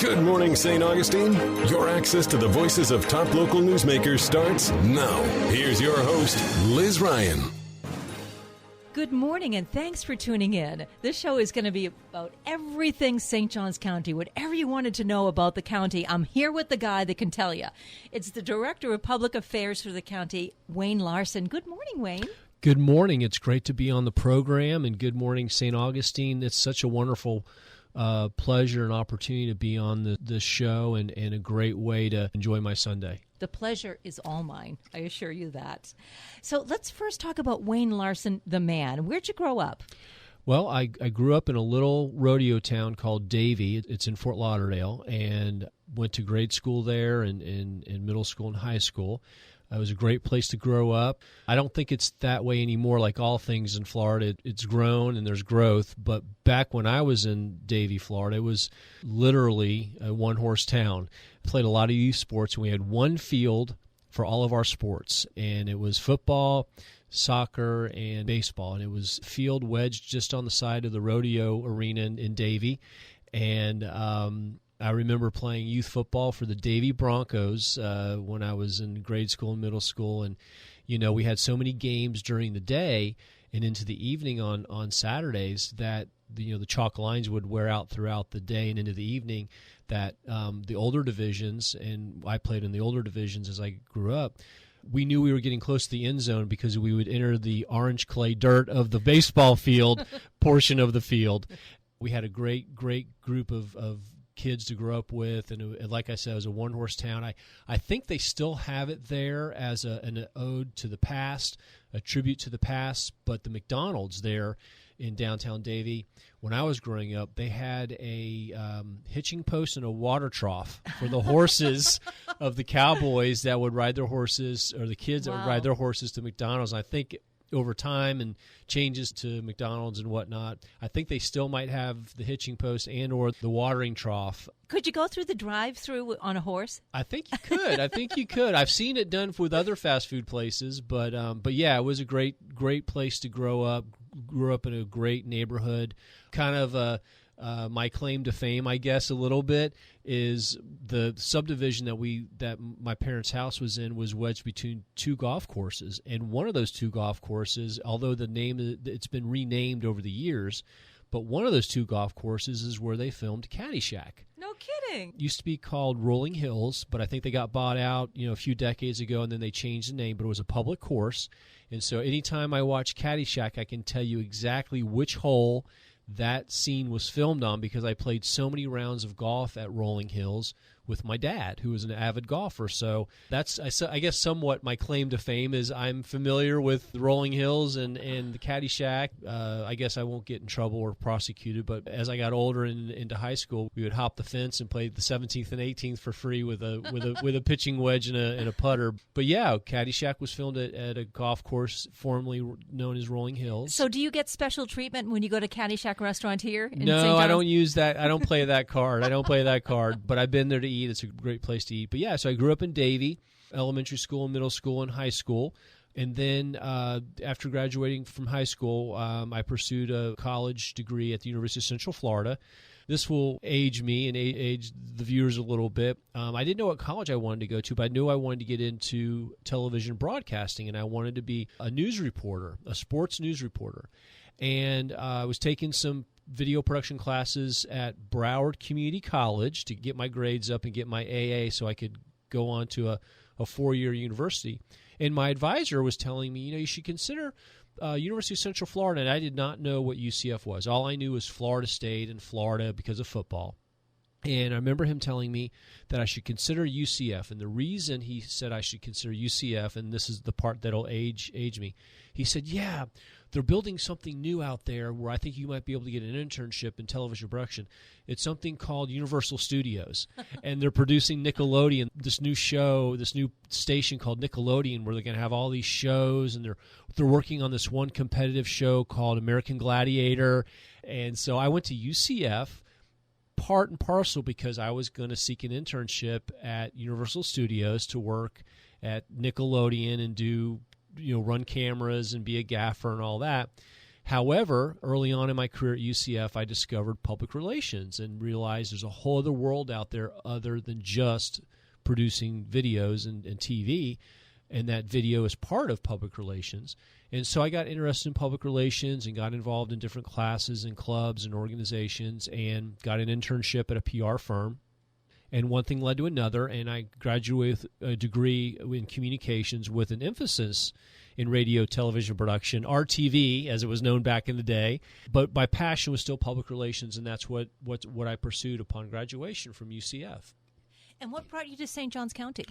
Good morning, St. Augustine. Your access to the voices of top local newsmakers starts now. Here's your host, Liz Ryan. Good morning, and thanks for tuning in. This show is going to be about everything St. Johns County. Whatever you wanted to know about the county, I'm here with the guy that can tell you. It's the Director of Public Affairs for the county, Wayne Larson. Good morning, Wayne. Good morning. It's great to be on the program, and good morning, St. Augustine. It's such a wonderful pleasure and opportunity to be on the show, and a great way to enjoy my Sunday. The pleasure is all mine, I assure you that. So let's first talk about Wayne Larson, the man. Where'd you grow up? Well, I grew up in a little rodeo town called Davie. It's in Fort Lauderdale, and went to grade school there and middle school and high school. It was a great place to grow up. I don't think it's that way anymore. Like all things in Florida, it's grown and there's growth. But back when I was in Davie, Florida, it was literally a one-horse town. Played a lot of youth sports, and we had one field for all of our sports. And it was football, soccer, and baseball. And it was field wedged just on the side of the rodeo arena in Davie. And I remember playing youth football for the Davie Broncos when I was in grade school and middle school. And, you know, we had so many games during the day and into the evening on Saturdays that, the chalk lines would wear out throughout the day and into the evening, that the older divisions, and I played in the older divisions as I grew up, we knew we were getting close to the end zone because we would enter the orange clay dirt of the baseball field portion of the field. We had a great group of kids to grow up with, and like I said, it was a one-horse town. I think they still have it there as an ode to the past, a tribute to the past, but the McDonald's there in downtown Davie, when I was growing up, they had a hitching post and a water trough for the horses of the cowboys that would ride their horses, or the kids that would ride their horses to McDonald's. And I think over time and changes to McDonald's and whatnot, I think they still might have the hitching post and or the watering trough. Could you go through the drive-through on a horse? I think you could. I've seen it done with other fast food places, but yeah, it was a great place to grow up. Grew up in a great neighborhood. Kind of my claim to fame, I guess, a little bit, is the subdivision that my parents' house was in was wedged between two golf courses. And one of those two golf courses, although it's been renamed over the years, but one of those two golf courses is where they filmed Caddyshack. No kidding. Used to be called Rolling Hills, but I think they got bought out, a few decades ago, and then they changed the name, but it was a public course. And so anytime I watch Caddyshack, I can tell you exactly which hole that scene was filmed on, because I played so many rounds of golf at Rolling Hills with my dad, who was an avid golfer. So that's, I guess, somewhat my claim to fame, is I'm familiar with the Rolling Hills and the Caddyshack. I guess I won't get in trouble or prosecuted, but as I got older and into high school, we would hop the fence and play the 17th and 18th for free with a pitching wedge and a putter. But yeah, Caddyshack was filmed at a golf course formerly known as Rolling Hills. So do you get special treatment when you go to Caddyshack Restaurant here in St. No, John's? I don't use that. I don't play that card. But I've been there to eat. It's a great place to eat. But yeah, so I grew up in Davie, elementary school, middle school, and high school. And then after graduating from high school, I pursued a college degree at the University of Central Florida. This will age me and age the viewers a little bit. I didn't know what college I wanted to go to, but I knew I wanted to get into television broadcasting, and I wanted to be a news reporter, a sports news reporter. And I was taking some video production classes at Broward Community College to get my grades up and get my AA so I could go on to a 4-year university. And my advisor was telling me, you should consider University of Central Florida, and I did not know what UCF was. All I knew was Florida State and Florida because of football. And I remember him telling me that I should consider UCF. And the reason he said I should consider UCF, and this is the part that'll age me, he said, yeah, they're building something new out there where I think you might be able to get an internship in television production. It's something called Universal Studios. And they're producing Nickelodeon, this new show, this new station called Nickelodeon, where they're going to have all these shows. And they're working on this one competitive show called American Gladiator. And so I went to UCF, part and parcel because I was going to seek an internship at Universal Studios to work at Nickelodeon and do, run cameras and be a gaffer and all that. However, early on in my career at UCF, I discovered public relations and realized there's a whole other world out there other than just producing videos and TV, and that video is part of public relations. And so I got interested in public relations and got involved in different classes and clubs and organizations and got an internship at a PR firm. And one thing led to another, and I graduated with a degree in communications with an emphasis in radio, television production, RTV, as it was known back in the day. But my passion was still public relations, and that's what I pursued upon graduation from UCF. And what brought you to St. Johns County?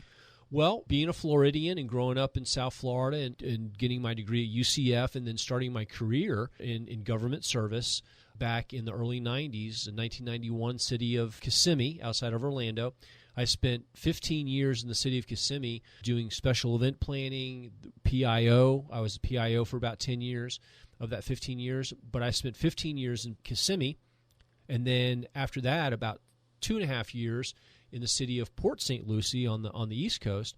Well, being a Floridian and growing up in South Florida and getting my degree at UCF and then starting my career in government service back in the early 90s, in 1991, city of Kissimmee, outside of Orlando. I spent 15 years in the city of Kissimmee doing special event planning, PIO. I was a PIO for about 10 years of that 15 years, but I spent 15 years in Kissimmee, and then after that, about 2.5 years in the city of Port St. Lucie on the East Coast.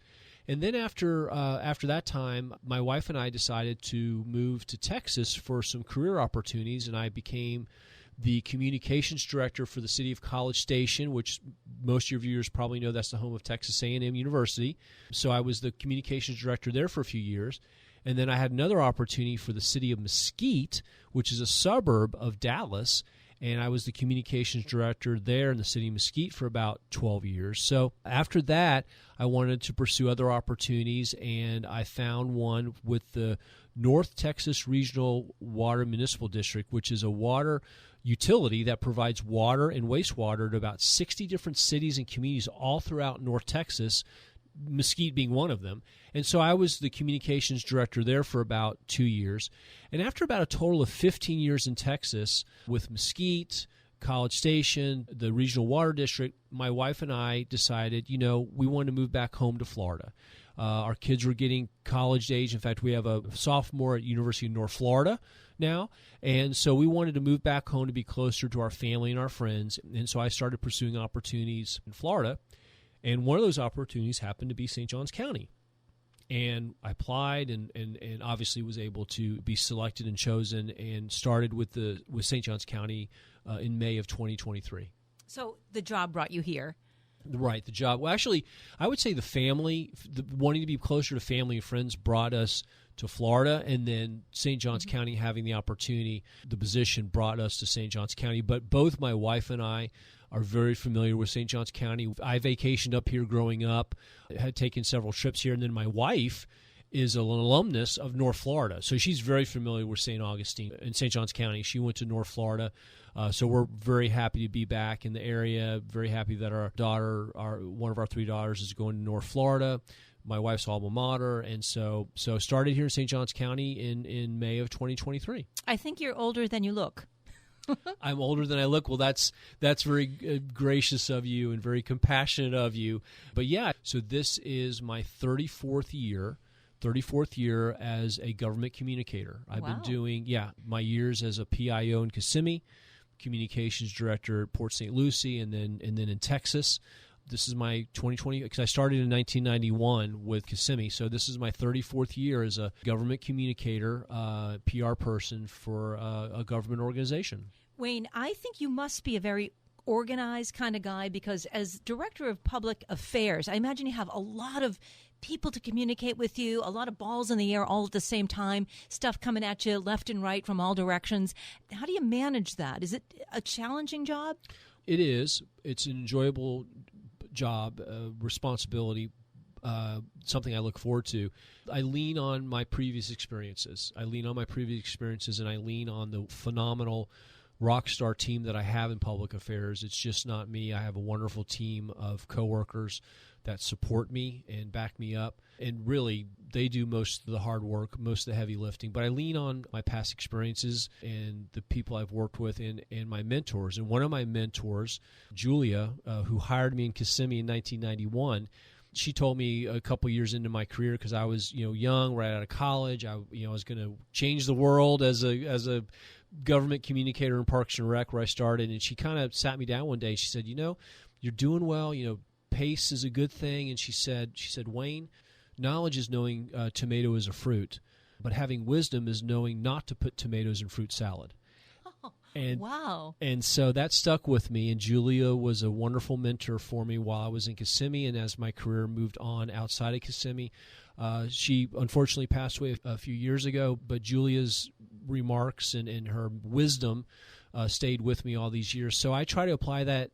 And then after that time, my wife and I decided to move to Texas for some career opportunities, and I became the communications director for the city of College Station, which most of your viewers probably know that's the home of Texas A&M University. So I was the communications director there for a few years. And then I had another opportunity for the city of Mesquite, which is a suburb of Dallas, and I was the communications director there in the city of Mesquite for about 12 years. So after that, I wanted to pursue other opportunities, and I found one with the North Texas Regional Water Municipal District, which is a water utility that provides water and wastewater to about 60 different cities and communities all throughout North Texas, Mesquite being one of them. And so I was the communications director there for about 2 years. And after about a total of 15 years in Texas with Mesquite, College Station, the Regional Water District, my wife and I decided, we wanted to move back home to Florida. Our kids were getting college age. In fact, we have a sophomore at University of North Florida now. And so we wanted to move back home to be closer to our family and our friends. And so I started pursuing opportunities in Florida. And one of those opportunities happened to be St. Johns County. And I applied and obviously was able to be selected and chosen and started with St. Johns County in May of 2023. So the job brought you here. Right, the job. Well, actually, I would say the family, wanting to be closer to family and friends brought us to Florida, and then St. Johns County having the opportunity, the position brought us to St. Johns County. But both my wife and I are very familiar with St. Johns County. I vacationed up here growing up, had taken several trips here, and then my wife is an alumnus of North Florida. So she's very familiar with St. Augustine in St. Johns County. She went to North Florida. So we're very happy to be back in the area, very happy that our daughter, one of our 3 daughters, is going to North Florida, my wife's alma mater. And so started here in St. Johns County in May of 2023. I think you're older than you look. I'm older than I look. Well, that's very gracious of you and very compassionate of you. But yeah, so this is my 34th year as a government communicator. I've been doing, my years as a PIO in Kissimmee, communications director at Port St. Lucie, and then in Texas. This is my 2020, because I started in 1991 with Kissimmee, so this is my 34th year as a government communicator, PR person for a government organization. Wayne, I think you must be a very organized kind of guy, because as director of public affairs, I imagine you have a lot of people to communicate with you, a lot of balls in the air all at the same time, stuff coming at you left and right from all directions. How do you manage that? Is it a challenging job? It is. It's an enjoyable job, responsibility, something I look forward to. I lean on my previous experiences. And I lean on the phenomenal rock star team that I have in public affairs. It's just not me. I have a wonderful team of coworkers that support me and back me up. And really, they do most of the hard work, most of the heavy lifting. But I lean on my past experiences and the people I've worked with and my mentors. And one of my mentors, Julia, who hired me in Kissimmee in 1991, she told me a couple years into my career, because I was young, right out of college. I was going to change the world as a government communicator in Parks and Rec, where I started. And she kind of sat me down one day. And she said, you're doing well. Pace is a good thing. And she said, Wayne, knowledge is knowing tomato is a fruit. but having wisdom is knowing not to put tomatoes in fruit salad. And, wow. And so that stuck with me, and Julia was a wonderful mentor for me while I was in Kissimmee, and as my career moved on outside of Kissimmee. She unfortunately passed away a few years ago, but Julia's remarks and her wisdom stayed with me all these years. So I try to apply that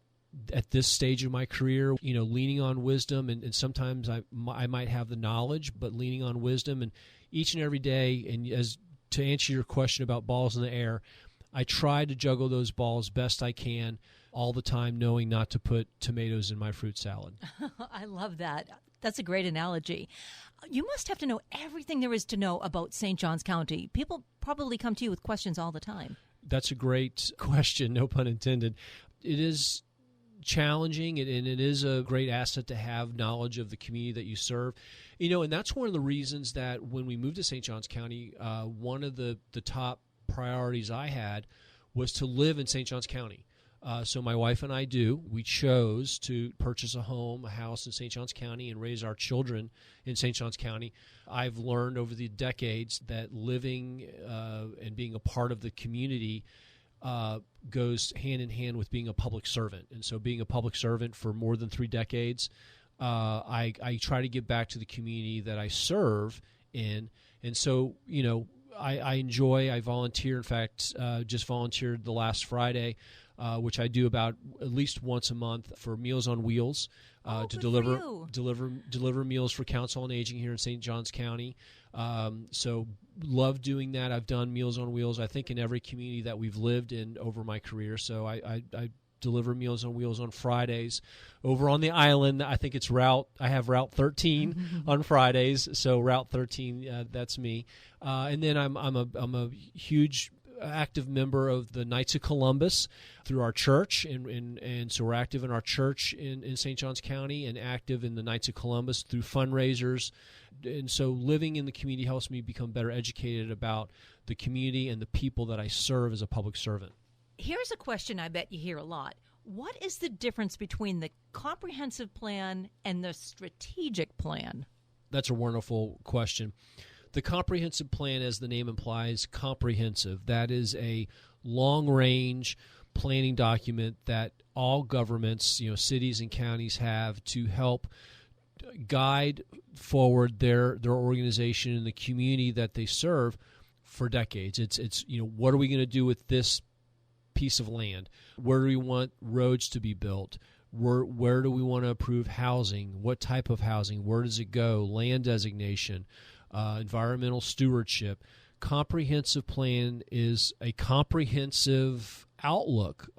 at this stage of my career, leaning on wisdom, and sometimes I might have the knowledge, but leaning on wisdom, and each and every day, and as to answer your question about balls in the air, I try to juggle those balls best I can all the time, knowing not to put tomatoes in my fruit salad. I love that. That's a great analogy. You must have to know everything there is to know about St. Johns County. People probably come to you with questions all the time. That's a great question, no pun intended. It is challenging, and it is a great asset to have knowledge of the community that you serve. And that's one of the reasons that when we moved to St. Johns County, one of the top priorities I had was to live in St. Johns County. So my wife and I we chose to purchase a house in St. Johns County and raise our children in St. Johns County. I've learned over the decades that living and being a part of the community goes hand in hand with being a public servant. And so being a public servant for more than 3 decades, I try to give back to the community that I serve in. And so, I volunteer. In fact, just volunteered the last Friday, which I do about at least once a month for Meals on Wheels to deliver meals for Council on Aging here in St. Johns County. So love doing that. I've done Meals on Wheels, I think, in every community that we've lived in over my career. So I deliver Meals on Wheels on Fridays. Over on the island, I think I have Route 13 on Fridays. So Route 13, that's me. And then I'm a huge active member of the Knights of Columbus through our church, and so we're active in our church in St. Johns County and active in the Knights of Columbus through fundraisers. And so living in the community helps me become better educated about the community and the people that I serve as a public servant. Here's a question I bet you hear a lot. What is the difference between the comprehensive plan and the strategic plan? That's a wonderful question. The comprehensive plan, as the name implies, comprehensive. That is a long-range planning document that all governments, cities and counties have to help guide forward their organization and the community that they serve for decades. It's what are we going to do with this piece of land? Where do we want roads to be built? Where do we want to approve housing? What type of housing? Where does it go? Land designation, environmental stewardship. Comprehensive plan is a comprehensive outlook,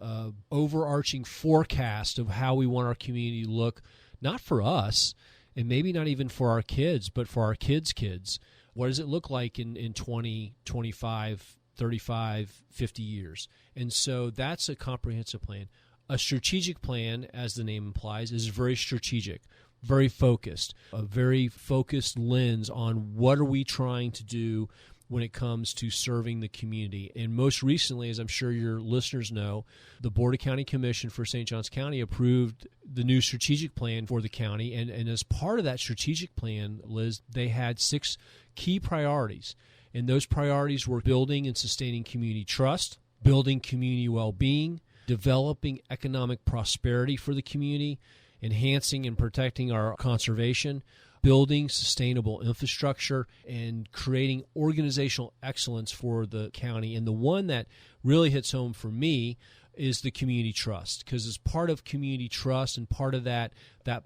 overarching forecast of how we want our community to look, not for us, and maybe not even for our kids, but for our kids' kids. What does it look like in 20, 25, 35, 50 years? And so that's a comprehensive plan. A strategic plan, as the name implies, is very strategic, very focused, a very focused lens on what are we trying to do when it comes to serving the community. And most recently, as I'm sure your listeners know, the Board of County Commission for St. Johns County approved the new strategic plan for the county. And as part of that strategic plan, Liz, they had 6 key priorities. And those priorities were building and sustaining community trust, building community well-being, developing economic prosperity for the community, enhancing and protecting our conservation, building sustainable infrastructure, and creating organizational excellence for the county. And the one that really hits home for me is the community trust, because as part of community trust and part of that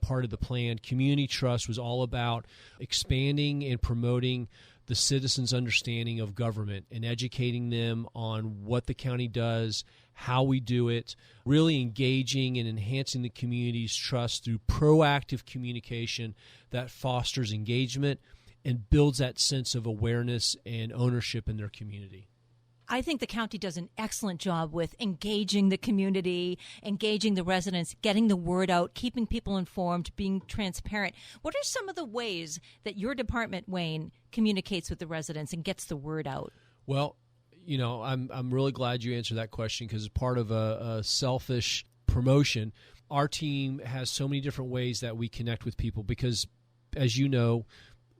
part of the plan, community trust was all about expanding and promoting the citizens' understanding of government and educating them on what the county does, how we do it, really engaging and enhancing the community's trust through proactive communication that fosters engagement and builds that sense of awareness and ownership in their community. I think the county does an excellent job with engaging the community, engaging the residents, getting the word out, keeping people informed, being transparent. What are some of the ways that your department, Wayne, communicates with the residents and gets the word out? Well, I'm really glad you answered that question, because as part of a selfish promotion, our team has so many different ways that we connect with people because, as you know,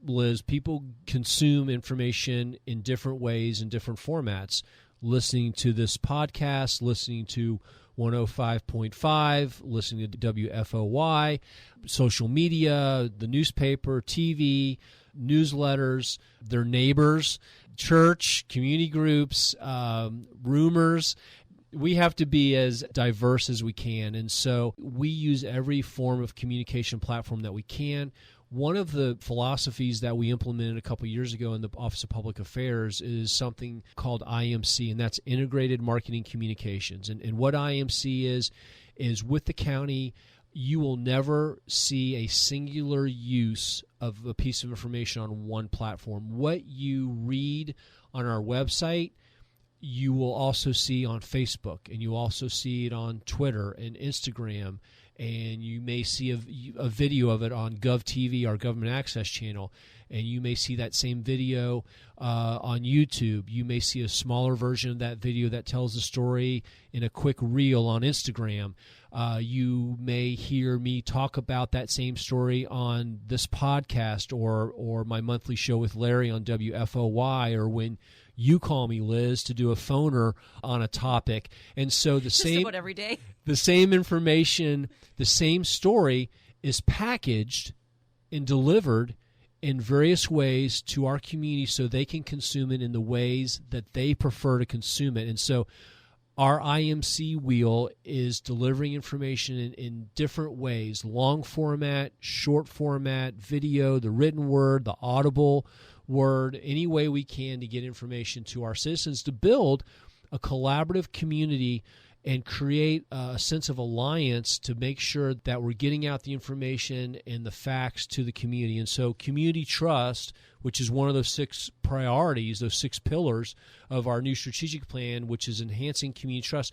Liz, people consume information in different ways, in different formats. Listening to this podcast, listening to 105.5, listening to WFOY, social media, the newspaper, TV, newsletters, their neighbors, church, community groups, rumors. We have to be as diverse as we can, and so we use every form of communication platform that we can. One of the philosophies that we implemented a couple years ago in the Office of Public Affairs is something called IMC, and that's Integrated Marketing Communications. And what IMC is with the county, you will never see a singular use of a piece of information on one platform. What you read on our website, you will also see on Facebook, and you also see it on Twitter and Instagram, and you may see a video of it on GovTV, our government access channel, and you may see that same video on YouTube. You may see a smaller version of that video that tells the story in a quick reel on Instagram. You may hear me talk about that same story on this podcast or my monthly show with Larry on WFOY, or when you call me, Liz, to do a phoner on a topic. And so the same about every day. The same information, the same story is packaged and delivered in various ways to our community so they can consume it in the ways that they prefer to consume it. And so our IMC wheel is delivering information in different ways: long format, short format, video, the written word, the audible word, any way we can to get information to our citizens, to build a collaborative community and create a sense of alliance to make sure that we're getting out the information and the facts to the community. And so community trust, which is one of those 6 priorities, those 6 pillars of our new strategic plan, which is enhancing community trust,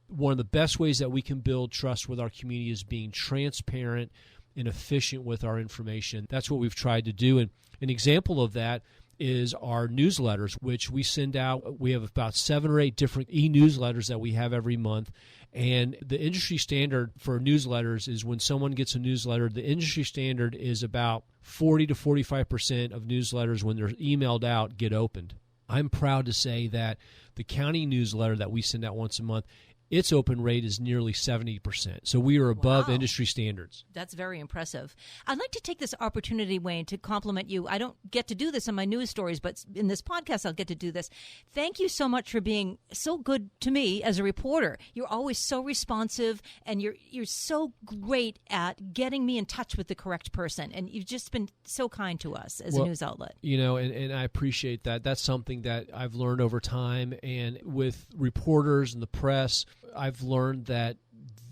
one of the best ways that we can build trust with our community is being transparent and efficient with our information. That's what we've tried to do. And an example of that is our newsletters, which we send out. We have about 7 or 8 different e-newsletters that we have every month. And the industry standard for newsletters is, when someone gets a newsletter, the industry standard is about 40 to 45% of newsletters, when they're emailed out, get opened. I'm proud to say that the county newsletter that we send out once a month, its open rate is nearly 70%. So we are above industry standards. That's very impressive. I'd like to take this opportunity, Wayne, to compliment you. I don't get to do this in my news stories, but in this podcast, I'll get to do this. Thank you so much for being so good to me as a reporter. You're always so responsive, and you're so great at getting me in touch with the correct person. And you've just been so kind to us as a news outlet. You know, and I appreciate that. That's something that I've learned over time. And with reporters and the press, I've learned that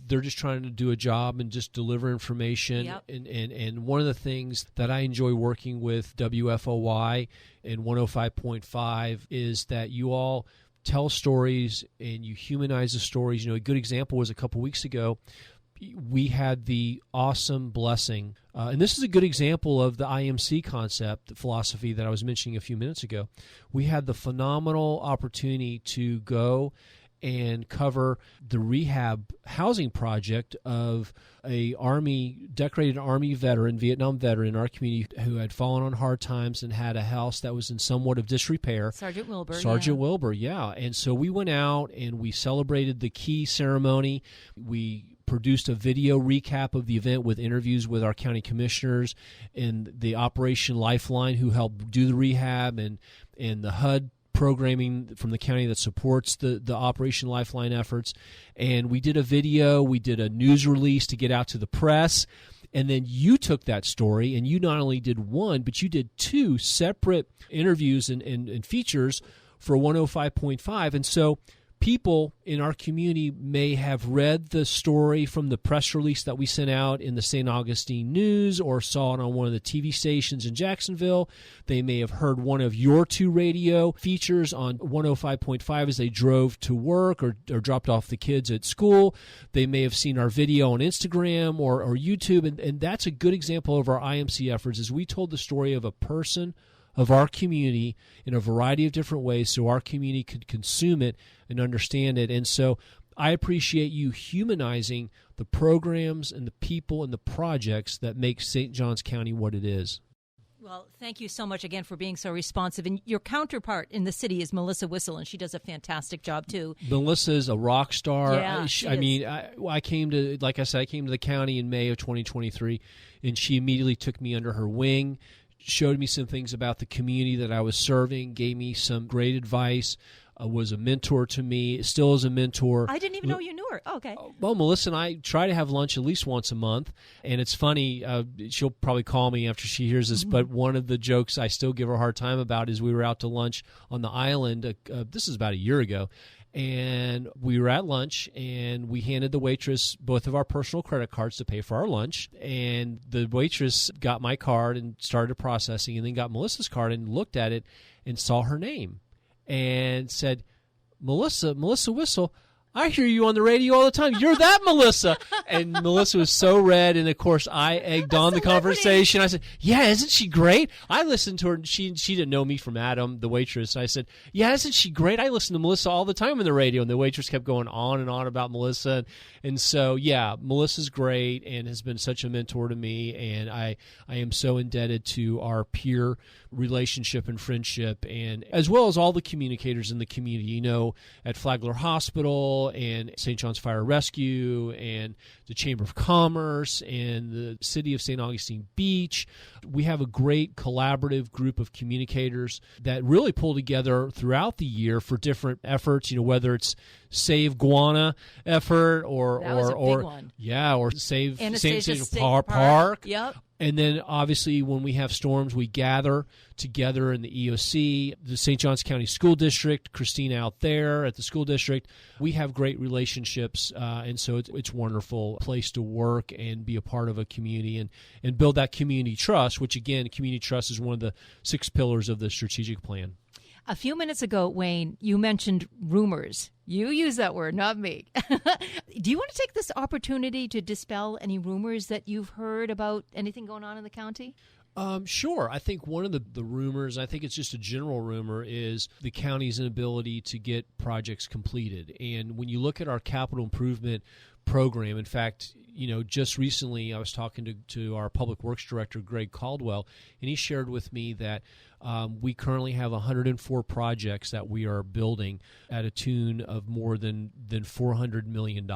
they're just trying to do a job and just deliver information. Yep. And one of the things that I enjoy working with WFOY and 105.5 is that you all tell stories and you humanize the stories. You know, a good example was a couple weeks ago, we had the awesome blessing. And this is a good example of the IMC concept, the philosophy that I was mentioning a few minutes ago. We had the phenomenal opportunity to go and cover the rehab housing project of a decorated Army veteran, Vietnam veteran in our community, who had fallen on hard times and had a house that was in somewhat of disrepair. Sergeant Wilbur. Wilbur, yeah. And so we went out and we celebrated the key ceremony. We produced a video recap of the event with interviews with our county commissioners and the Operation Lifeline, who helped do the rehab, and the HUD programming from the county that supports the Operation Lifeline efforts. And we did a video, we did a news release to get out to the press, and then you took that story and you not only did one, but you did 2 separate interviews and features for 105.5. And so people in our community may have read the story from the press release that we sent out in the St. Augustine News, or saw it on one of the TV stations in Jacksonville. They may have heard one of your 2 radio features on 105.5 as they drove to work or dropped off the kids at school. They may have seen our video on Instagram or YouTube. And that's a good example of our IMC efforts, is we told the story of a person of our community in a variety of different ways so our community could consume it and understand it. And so I appreciate you humanizing the programs and the people and the projects that make St. Johns County what it is. Well, thank you so much again for being so responsive. And your counterpart in the city is Melissa Whistle, and she does a fantastic job, too. Melissa is a rock star. Yeah, I came to, like I said, I came to the county in May of 2023, and she immediately took me under her wing, showed me some things about the community that I was serving, gave me some great advice, was a mentor to me, still is a mentor. I didn't even know you knew her. Oh, okay. Well, Melissa and I try to have lunch at least once a month, and it's funny, she'll probably call me after she hears this, but one of the jokes I still give her a hard time about is we were out to lunch on the island, this is about a year ago, and we were at lunch, and we handed the waitress both of our personal credit cards to pay for our lunch, and the waitress got my card and started processing, and then got Melissa's card and looked at it and saw her name and said, Melissa Whistle, I hear you on the radio all the time. You're that Melissa. And Melissa was so red, and, of course, I egged on the conversation. I said, yeah, isn't she great? I listened to her. She didn't know me from Adam, the waitress. I said, yeah, isn't she great? I listen to Melissa all the time on the radio. And the waitress kept going on and on about Melissa. And so, yeah, Melissa's great and has been such a mentor to me. And I am so indebted to our peer relationship and friendship, and as well as all the communicators in the community, at Flagler Hospital and St. John's Fire Rescue and the Chamber of Commerce and the City of St. Augustine Beach. We have a great collaborative group of communicators that really pull together throughout the year for different efforts, whether it's Save Guana effort or big one. Yeah, or Save Anastasia State Park. Yep. And then, obviously, when we have storms, we gather together in the EOC, the St. Johns County School District, Christina out there at the school district. We have great relationships, and so it's a wonderful place to work and be a part of a community and build that community trust, which, again, community trust is one of the 6 pillars of the strategic plan. A few minutes ago, Wayne, you mentioned rumors. You use that word, not me. Do you want to take this opportunity to dispel any rumors that you've heard about anything going on in the county? Sure. I think one of the rumors, I think it's just a general rumor, is the county's inability to get projects completed. And when you look at our capital improvement program, in fact, just recently I was talking to our public works director, Greg Caldwell, and he shared with me that we currently have 104 projects that we are building at a tune of more than $400 million.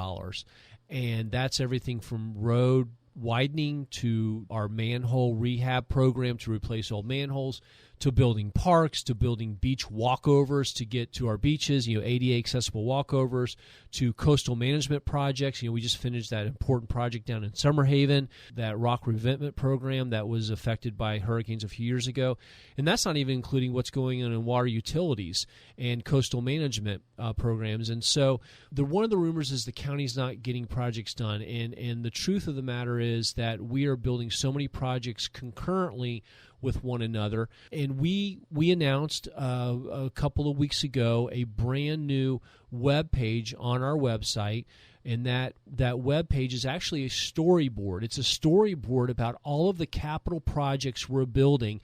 And that's everything from road widening to our manhole rehab program to replace old manholes, to building parks, to building beach walkovers to get to our beaches, ADA accessible walkovers, to coastal management projects. We just finished that important project down in Summerhaven, that rock revetment program that was affected by hurricanes a few years ago. And that's not even including what's going on in water utilities and coastal management programs. And so one of the rumors is the county's not getting projects done. And the truth of the matter is that we are building so many projects concurrently with one another. And we announced a couple of weeks ago a brand new web page on our website, and that web page is actually a storyboard. It's a storyboard about all of the capital projects we're building,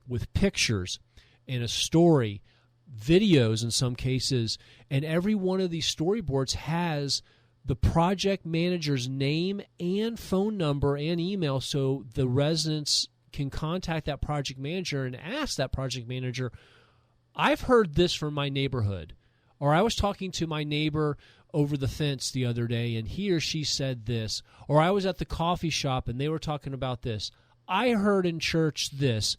with pictures and a story, videos in some cases, and every one of these storyboards has the project manager's name and phone number and email, so the residents can contact that project manager and ask that project manager, I've heard this from my neighborhood, or I was talking to my neighbor over the fence the other day and he or she said this, or I was at the coffee shop and they were talking about this. I heard in church this.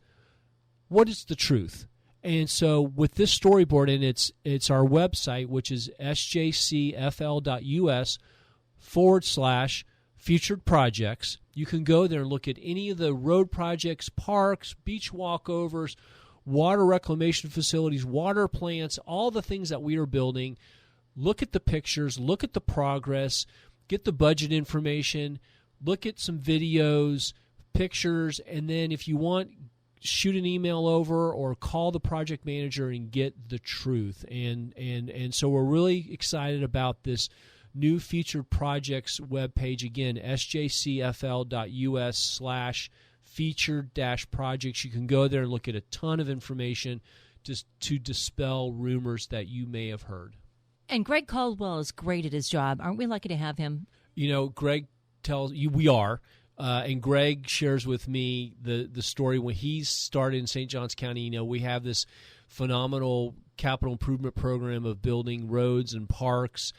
What is the truth? And so with this storyboard, and it's our website, which is sjcfl.us/featured projects. You can go there and look at any of the road projects, parks, beach walkovers, water reclamation facilities, water plants, all the things that we are building. Look at the pictures, look at the progress, get the budget information, look at some videos, pictures, and then if you want, shoot an email over or call the project manager and get the truth. And so we're really excited about this new featured projects webpage. Again, sjcfl.us/featured-projects. You can go there and look at a ton of information just to dispel rumors that you may have heard. And Greg Caldwell is great at his job. Aren't we lucky to have him? Greg tells you we are. And Greg shares with me the story when he started in St. Johns County. We have this phenomenal capital improvement program of building roads and parks.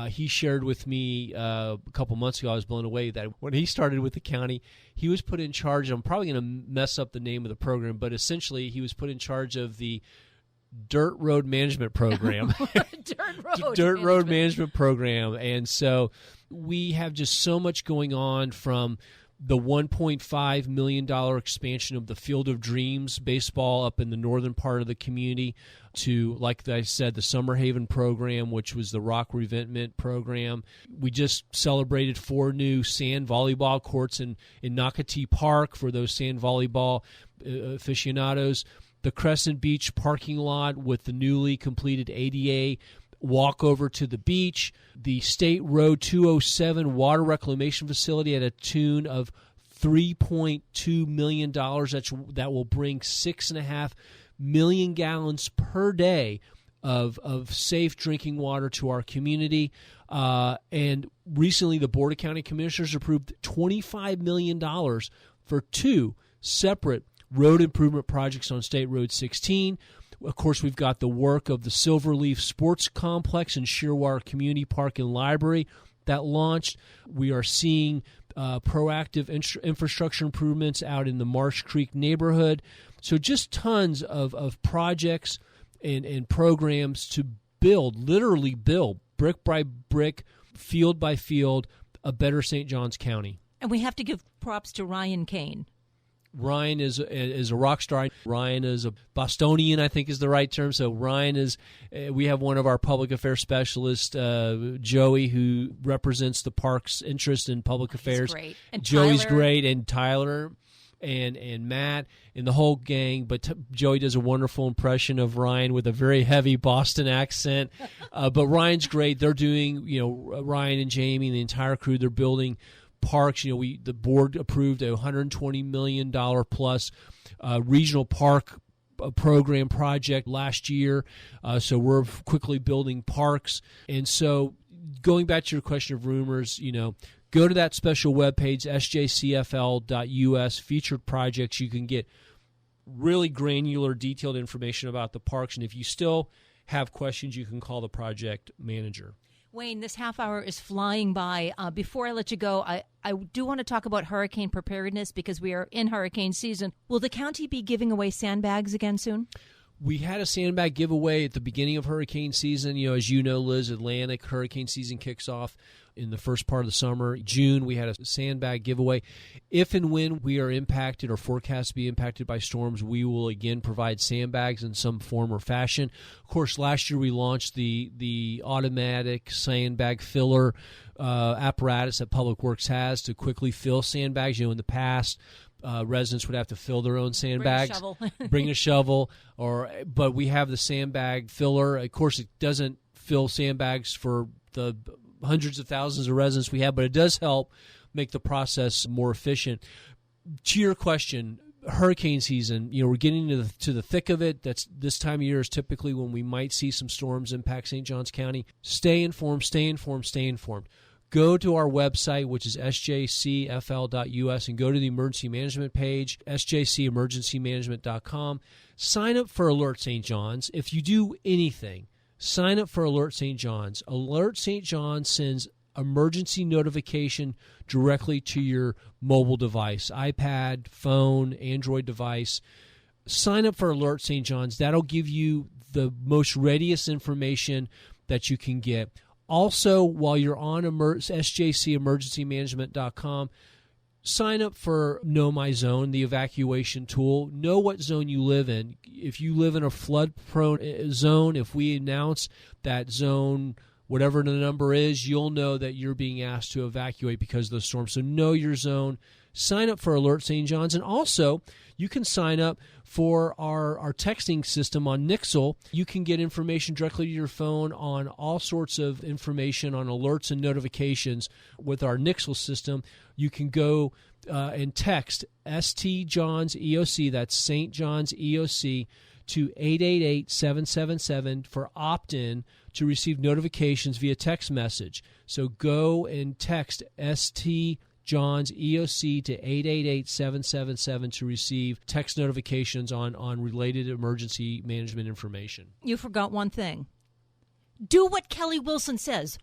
He shared with me a couple months ago, I was blown away, that when he started with the county, he was put in charge, I'm probably going to mess up the name of the program, but essentially he was put in charge of the Dirt Road Management Program. Dirt Road Management Program. And so we have just so much going on, from the $1.5 million expansion of the Field of Dreams baseball up in the northern part of the community to, like I said, the Summer Haven program, which was the Rock Revetment program. We just celebrated 4 new sand volleyball courts in Nocatee Park for those sand volleyball aficionados. The Crescent Beach parking lot with the newly completed ADA walk over to the beach, the State Road 207 water reclamation facility at a tune of $3.2 million. That will bring 6.5 million gallons per day of safe drinking water to our community. And recently the Board of County Commissioners approved $25 million for 2 separate road improvement projects on State Road 16. Of course, we've got the work of the Silverleaf Sports Complex in Shearwater Community Park and Library that launched. We are seeing proactive infrastructure improvements out in the Marsh Creek neighborhood. So just tons of projects and programs to literally build, brick by brick, field by field, a better St. Johns County. And we have to give props to Ryan Kane. Ryan is a rock star. Ryan is a Bostonian, I think is the right term. So Ryan is, we have one of our public affairs specialists, Joey, who represents the park's interest in public affairs. He's great. And Joey's Tyler. great, and Tyler and Matt and the whole gang. But Joey does a wonderful impression of Ryan with a very heavy Boston accent. But Ryan's great. They're doing, Ryan and Jamie and the entire crew, they're building parks. The board approved a $120 million plus regional park program project last year. So we're quickly building parks. And so going back to your question of rumors, go to that special webpage, sjcfl.us, featured projects. You can get really granular, detailed information about the parks. And if you still have questions, you can call the project manager. Wayne, this half hour is flying by. Before I let you go, I do want to talk about hurricane preparedness because we are in hurricane season. Will the county be giving away sandbags again soon? We had a sandbag giveaway at the beginning of hurricane season. As you know, Liz, Atlantic hurricane season kicks off in the first part of the summer. June, we had a sandbag giveaway. If and when we are impacted or forecast to be impacted by storms, we will again provide sandbags in some form or fashion. Of course, last year we launched the automatic sandbag filler apparatus that Public Works has to quickly fill sandbags. In the past, residents would have to fill their own sandbags. Bring a shovel. But we have the sandbag filler. Of course, it doesn't fill sandbags for the hundreds of thousands of residents we have, but it does help make the process more efficient. To your question, hurricane season, we're getting to the thick of it. That's this time of year is typically when we might see some storms impact St. Johns County. Stay informed, stay informed, stay informed. Go to our website, which is sjcfl.us, and go to the emergency management page, sjcemergencymanagement.com. Sign up for Alert St. John's. If you do anything, sign up for Alert St. John's. Alert St. John's sends emergency notification directly to your mobile device, iPad, phone, Android device. Sign up for Alert St. John's. That'll give you the most readiest information that you can get. Also, while you're on sjcemergencymanagement.com, sign up for Know My Zone, the evacuation tool. Know what zone you live in. If you live in a flood-prone zone, if we announce that zone, whatever the number is, you'll know that you're being asked to evacuate because of the storm. So know your zone. Sign up for Alert St. John's. And also, you can sign up for our texting system on Nixle. You can get information directly to your phone on all sorts of information on alerts and notifications with our Nixle system. You can go and text St. John's EOC, that's St. John's EOC, to 888-777 for opt-in to receive notifications via text message. So go and text St. John's EOC to 888-777 to receive text notifications on related emergency management information. You forgot one thing. Do what Kelly Wilson says.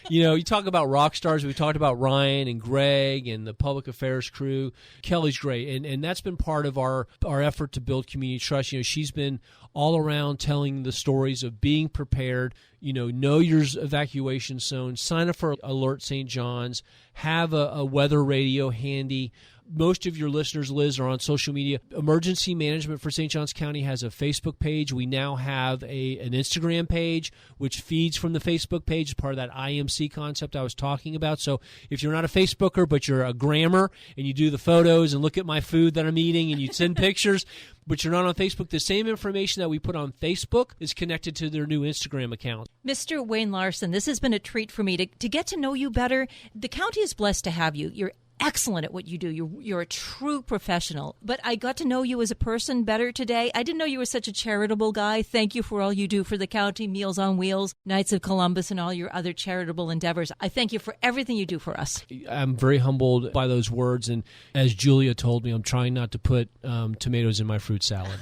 You talk about rock stars. We talked about Ryan and Greg and the public affairs crew. Kelly's great, and that's been part of our effort to build community trust. She's been all around telling the stories of being prepared. Know your evacuation zone. Sign up for Alert St. John's. Have a weather radio handy. Most of your listeners, Liz, are on social media. Emergency Management for St. Johns County has a Facebook page. We now have an Instagram page, which feeds from the Facebook page as part of that IMC concept I was talking about. So if you're not a Facebooker, but you're a grammer, and you do the photos and look at my food that I'm eating, and you send pictures, but you're not on Facebook, the same information that we put on Facebook is connected to their new Instagram account. Mr. Wayne Larson, this has been a treat for me to get to know you better. The county is blessed to have you. You're excellent at what you do. You're a true professional. But I got to know you as a person better today. I didn't know you were such a charitable guy. Thank you for all you do for the county, Meals on Wheels, Knights of Columbus, and all your other charitable endeavors. I thank you for everything you do for us. I'm very humbled by those words. And as Julia told me, I'm trying not to put tomatoes in my fruit salad.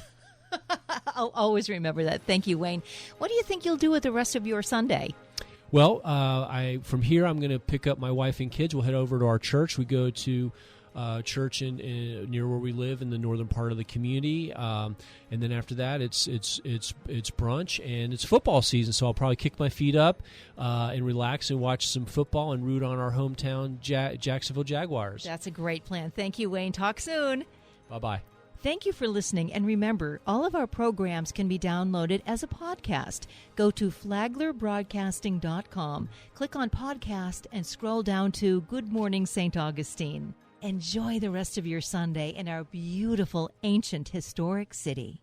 I'll always remember that. Thank you, Wayne. What do you think you'll do with the rest of your Sunday? Well, from here, I'm going to pick up my wife and kids. We'll head over to our church. We go to church in near where we live in the northern part of the community, and then after that, it's brunch and it's football season. So I'll probably kick my feet up and relax and watch some football and root on our hometown Jacksonville Jaguars. That's a great plan. Thank you, Wayne. Talk soon. Bye-bye. Thank you for listening, and remember, all of our programs can be downloaded as a podcast. Go to flaglerbroadcasting.com, click on podcast, and scroll down to Good Morning St. Augustine. Enjoy the rest of your Sunday in our beautiful, ancient, historic city.